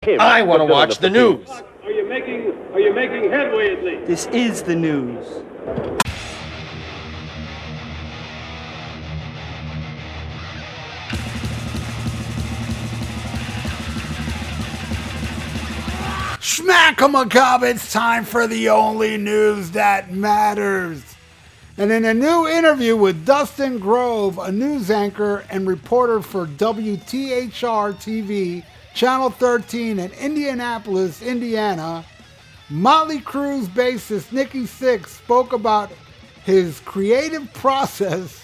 I want to watch the news. Are you making headway at least? This is the news. Schmack-a-macabre, it's time for the only news that matters. And in a new interview with Dustin Grove, a news anchor and reporter for WTHR TV, Channel 13 in Indianapolis, Indiana, Motley Crue's bassist NIKKI SIXX spoke about his creative process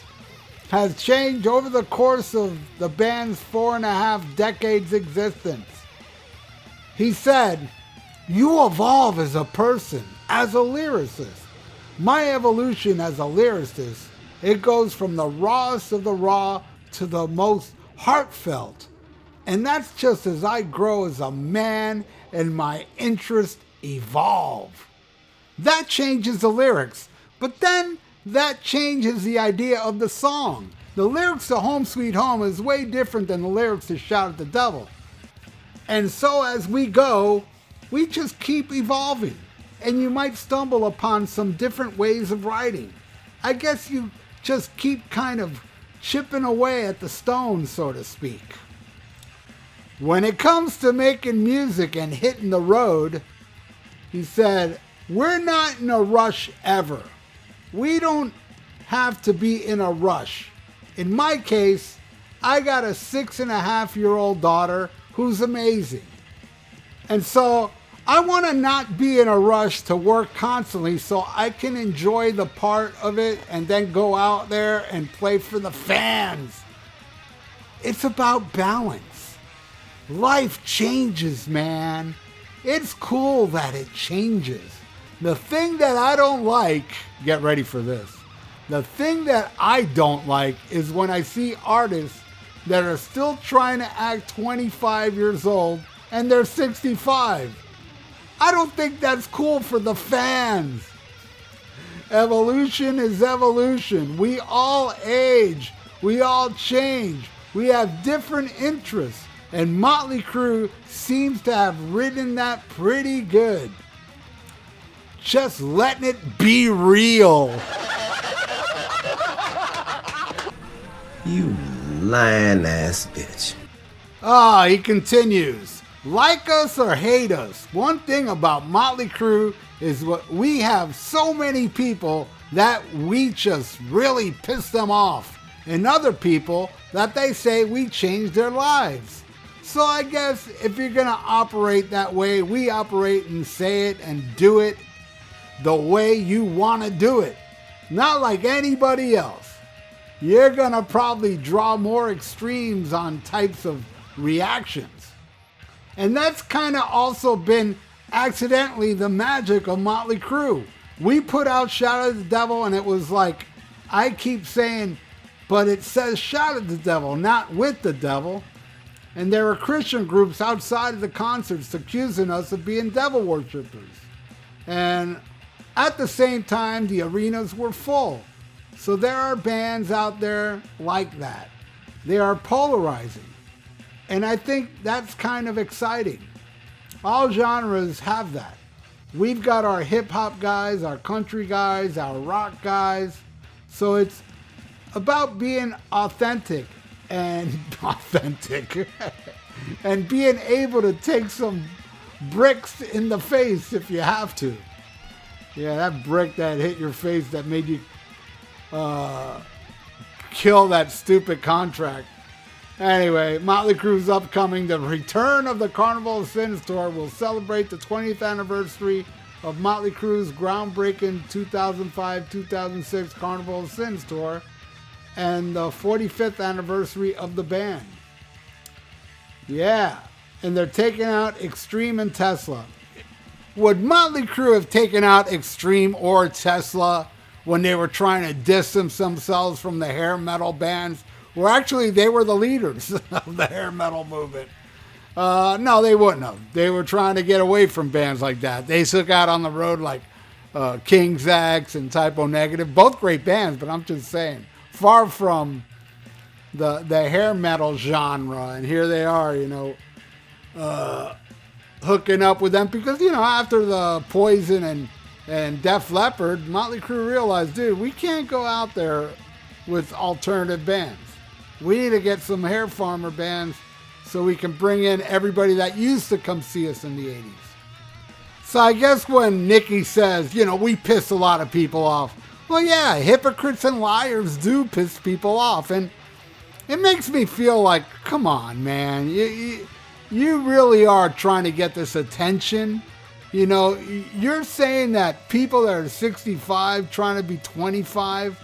has changed over the course of the band's 4.5 decades existence. He said, "You evolve as a person, as a lyricist. My evolution as a lyricist, it goes from the rawest of the raw to the most heartfelt. And that's just as I grow as a man and my interests evolve." That changes the lyrics, but then that changes the idea of the song. The lyrics to Home Sweet Home is way different than the lyrics to Shout at the Devil. And so as we go, we just keep evolving. And you might stumble upon some different ways of writing. I guess you just keep kind of chipping away at the stone, so to speak. When it comes to making music and hitting the road, he said, we're not in a rush ever. We don't have to be in a rush. In my case, I got a 6.5-year-old daughter who's amazing. And so I want to not be in a rush to work constantly so I can enjoy the part of it and then go out there and play for the fans. It's about balance. Life changes, man. It's cool that it changes. The thing that I don't like, get ready for this. The thing that I don't like is when I see artists that are still trying to act 25 years old and they're 65. I don't think that's cool for the fans. Evolution is evolution. We all age. We all change. We have different interests. And Motley Crue seems to have ridden that pretty good. Just letting it be real. You lying ass bitch. He continues. Like us or hate us, one thing about Motley Crue is what we have so many people that we just really piss them off, and other people that they say we changed their lives. So I guess if you're gonna operate that way, we operate and say it and do it the way you want to do it, not like anybody else. You're gonna probably draw more extremes on types of reactions. And that's kind of also been accidentally the magic of Motley Crue. We put out Shout at the Devil and it was like, I keep saying, but it says Shout at the Devil, not with the devil. And there were Christian groups outside of the concerts accusing us of being devil worshippers. And at the same time, the arenas were full. So there are bands out there like that. They are polarizing. And I think that's kind of exciting. All genres have that. We've got our hip-hop guys, our country guys, our rock guys. So it's about being authentic and and being able to take some bricks in the face if you have to. Yeah, that brick that hit your face that made you kill that stupid contract. Anyway, Motley Crue's upcoming The Return of the Carnival of Sins tour will celebrate the 20th anniversary of Motley Crue's groundbreaking 2005-2006 Carnival of Sins tour and the 45th anniversary of the band. Yeah, and they're taking out Extreme and Tesla. Would Motley Crue have taken out Extreme or Tesla when they were trying to distance themselves from the hair metal bands? Well, actually, they were the leaders of the hair metal movement. No, they wouldn't have. They were trying to get away from bands like that. They took out on the road like King's X and Typo Negative. Both great bands, but I'm just saying, far from the hair metal genre. And here they are, hooking up with them because, after the Poison and Def Leppard, Motley Crue realized, dude, we can't go out there with alternative bands. We need to get some hair farmer bands so we can bring in everybody that used to come see us in the 80s. So I guess when NIKKI says, we piss a lot of people off, well, yeah, hypocrites and liars do piss people off. And it makes me feel like, come on, man. You really are trying to get this attention. You're saying that people that are 65 trying to be 25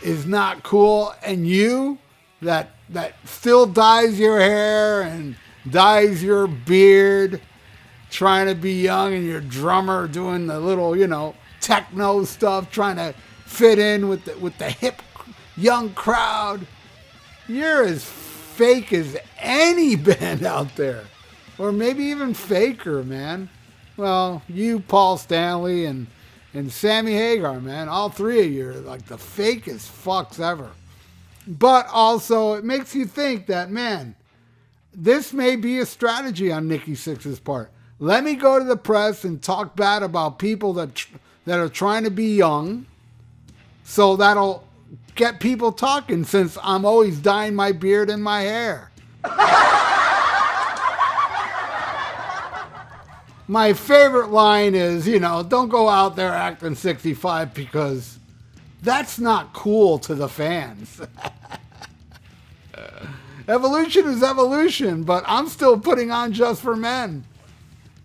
is not cool. And you that still dyes your hair and dyes your beard, trying to be young, and your drummer doing the little, techno stuff, trying to fit in with the hip young crowd. You're as fake as any band out there. Or maybe even faker, man. Well, you, Paul Stanley, and Sammy Hagar, man. All three of you are like the fakest fucks ever. But also, it makes you think that, man, this may be a strategy on Nikki Sixx's part. Let me go to the press and talk bad about people that are trying to be young. So that'll get people talking, since I'm always dyeing my beard and my hair. My favorite line is, don't go out there acting 65 because that's not cool to the fans. Evolution is evolution, but I'm still putting on Just for Men.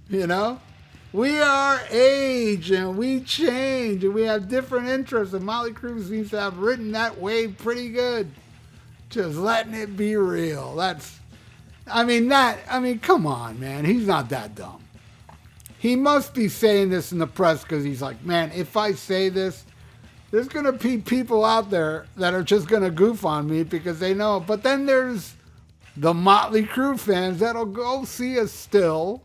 We are age and we change and we have different interests, and Motley Crue seems to have ridden that wave pretty good. Just letting it be real. Come on, man. He's not that dumb. He must be saying this in the press because he's like, man, if I say this, there's going to be people out there that are just going to goof on me because they know. But then there's the Motley Crue fans that'll go see us still.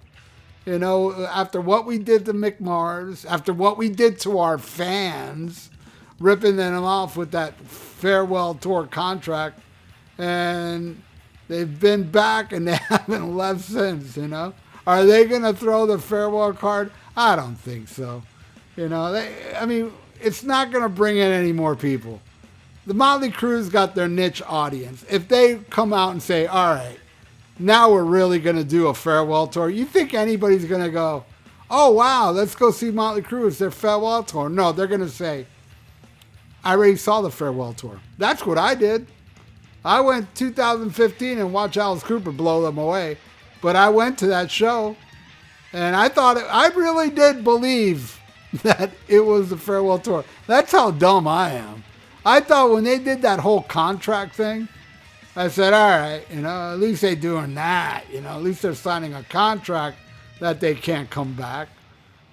After what we did to Mick Mars, after what we did to our fans, ripping them off with that farewell tour contract, and they've been back and they haven't left since, Are they going to throw the farewell card? I don't think so. It's not going to bring in any more people. The Motley Crue's got their niche audience. If they come out and say, all right, now we're really going to do a farewell tour, you think anybody's going to go, oh, wow, let's go see Motley Crue. It's their farewell tour. No, they're going to say, I already saw the farewell tour. That's what I did. I went 2015 and watched Alice Cooper blow them away. But I went to that show, and I really did believe that it was the farewell tour. That's how dumb I am. I thought when they did that whole contract thing, I said, all right, at least they're doing that. At least they're signing a contract that they can't come back.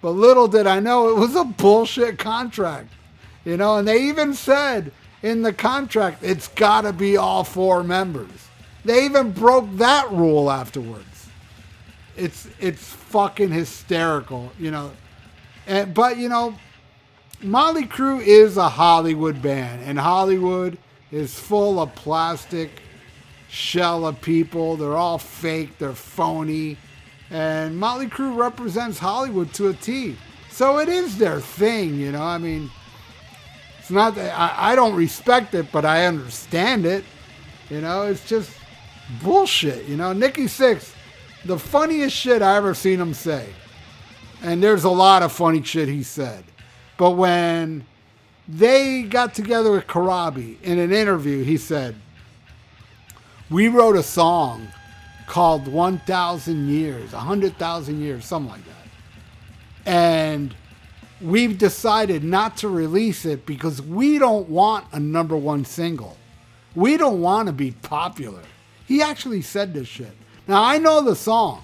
But little did I know it was a bullshit contract. And they even said in the contract, it's got to be all four members. They even broke that rule afterwards. It's fucking hysterical, But, Motley Crue is a Hollywood band, and Hollywood is full of plastic shell of people. They're all fake. They're phony. And Motley Crue represents Hollywood to a T. So it is their thing, It's not that I don't respect it, but I understand it. It's just bullshit. Nikki Sixx, the funniest shit I ever seen him say. And there's a lot of funny shit he said. But when they got together with Karabi in an interview, he said, we wrote a song called 1,000 Years, 100,000 Years, something like that. And we've decided not to release it because we don't want a number one single. We don't want to be popular. He actually said this shit. Now, I know the song.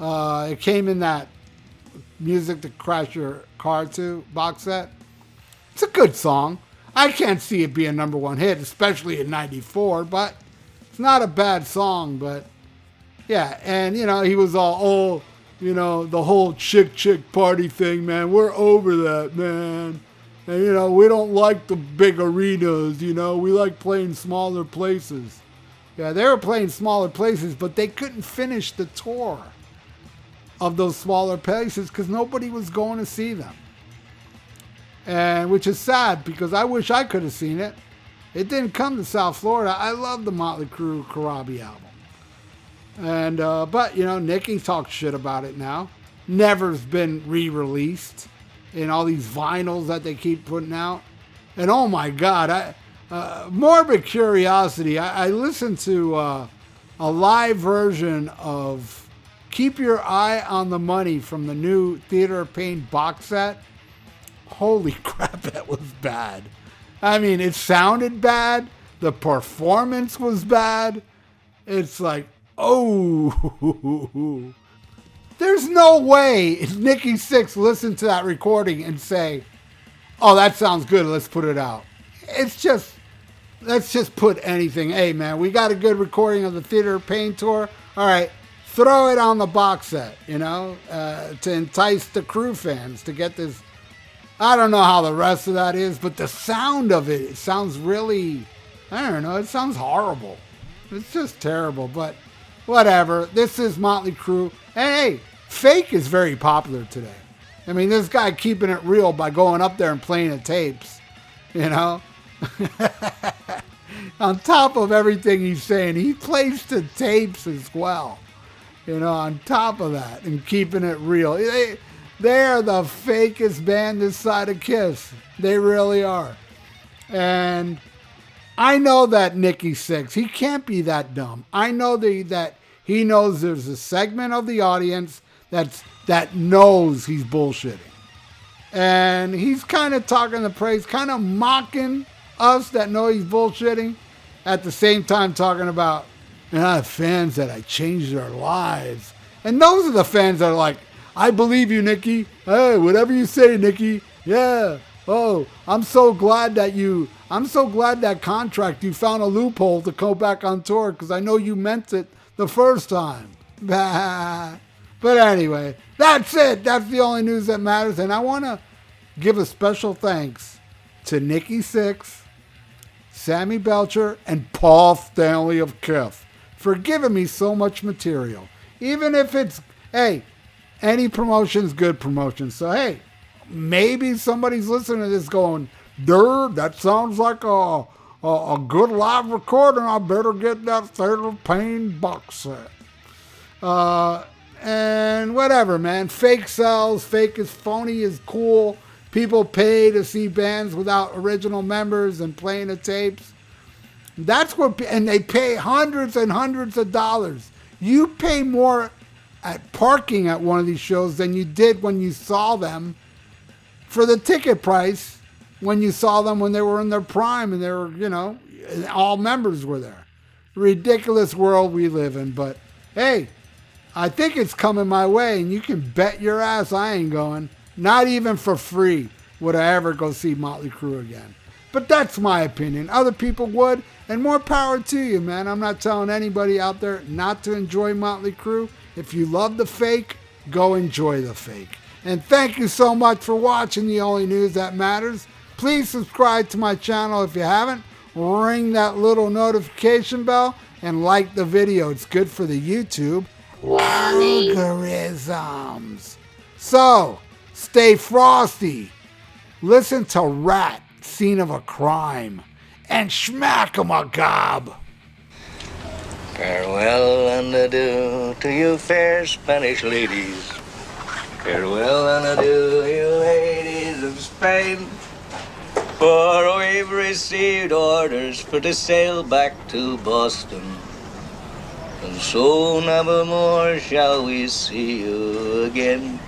It came in that Music to Crash Your Car to box set. It's a good song. I can't see it being a number one hit, especially in 94, but it's not a bad song. But yeah, and he was all, the whole chick party thing, man. We're over that, man. And we don't like the big arenas, we like playing smaller places. Yeah, they were playing smaller places, but they couldn't finish the tour. of those smaller places because nobody was going to see them. And which is sad because I wish I could have seen it. It didn't come to South Florida. I love the Motley Crue Karabi album. And but you know, NIKKI talks shit about it now. Never's been re-released in all these vinyls that they keep putting out. And oh my God, morbid curiosity. I listened to a live version of "Keep Your Eye on the Money" from the new Theater of Pain box set. Holy crap, that was bad. I mean, it sounded bad. The performance was bad. It's like, oh, there's no way NIKKI SIXX listened to that recording and say, oh, that sounds good, let's put it out. It's just, let's just put anything. Hey, man, we got a good recording of the Theater of Pain tour. All right, throw it on the box set, you know, to entice the Crue fans to get this. I don't know how the rest of that is, but the sound of it sounds really, I don't know, it sounds horrible. It's just terrible, but whatever. This is Motley Crue. And hey, fake is very popular today. I mean, this guy keeping it real by going up there and playing the tapes, you know? On top of everything he's saying, he plays the tapes as well, you know, on top of that, and keeping it real. They're the fakest band this side of Kiss. They really are. And I know that NIKKI SIXX, he can't be that dumb. I know that he knows there's a segment of the audience that knows he's bullshitting. And he's kind of talking the praise, kind of mocking us that know he's bullshitting, at the same time talking about, and I have fans that I changed their lives. And those are the fans that are like, I believe you, NIKKI. Hey, whatever you say, NIKKI. Yeah. Oh, I'm so glad that contract, you found a loophole to go back on tour because I know you meant it the first time. But anyway, that's it. That's the only news that matters. And I want to give a special thanks to NIKKI SIXX, Sammy Belcher, and Paul Stanley of Kiss for giving me so much material. Even if it's, hey, any promotion's good promotion. So, hey, maybe somebody's listening to this going, dude, that sounds like a good live recording. I better get that Theater of Pain box set. And whatever, man. Fake sells. Fake is phony is cool. People pay to see bands without original members and playing the tapes. That's what, and they pay hundreds and hundreds of dollars. You pay more at parking at one of these shows than you did when you saw them for the ticket price when you saw them when they were in their prime and they were, you know, all members were there. Ridiculous world we live in, but hey, I think it's coming my way, and you can bet your ass I ain't going. Not even for free would I ever go see Motley Crue again. But that's my opinion. Other people would, and more power to you, man. I'm not telling anybody out there not to enjoy Motley Crue. If you love the fake, go enjoy the fake. And thank you so much for watching The Only News That Matters. Please subscribe to my channel if you haven't. Ring that little notification bell and like the video. It's good for the YouTube algorithms. So, stay frosty. Listen to Rat, Scene of a Crime, and smack 'em a gob. Farewell and adieu to you fair Spanish ladies. Farewell and adieu, you ladies of Spain. For we've received orders for to sail back to Boston. And so never more shall we see you again.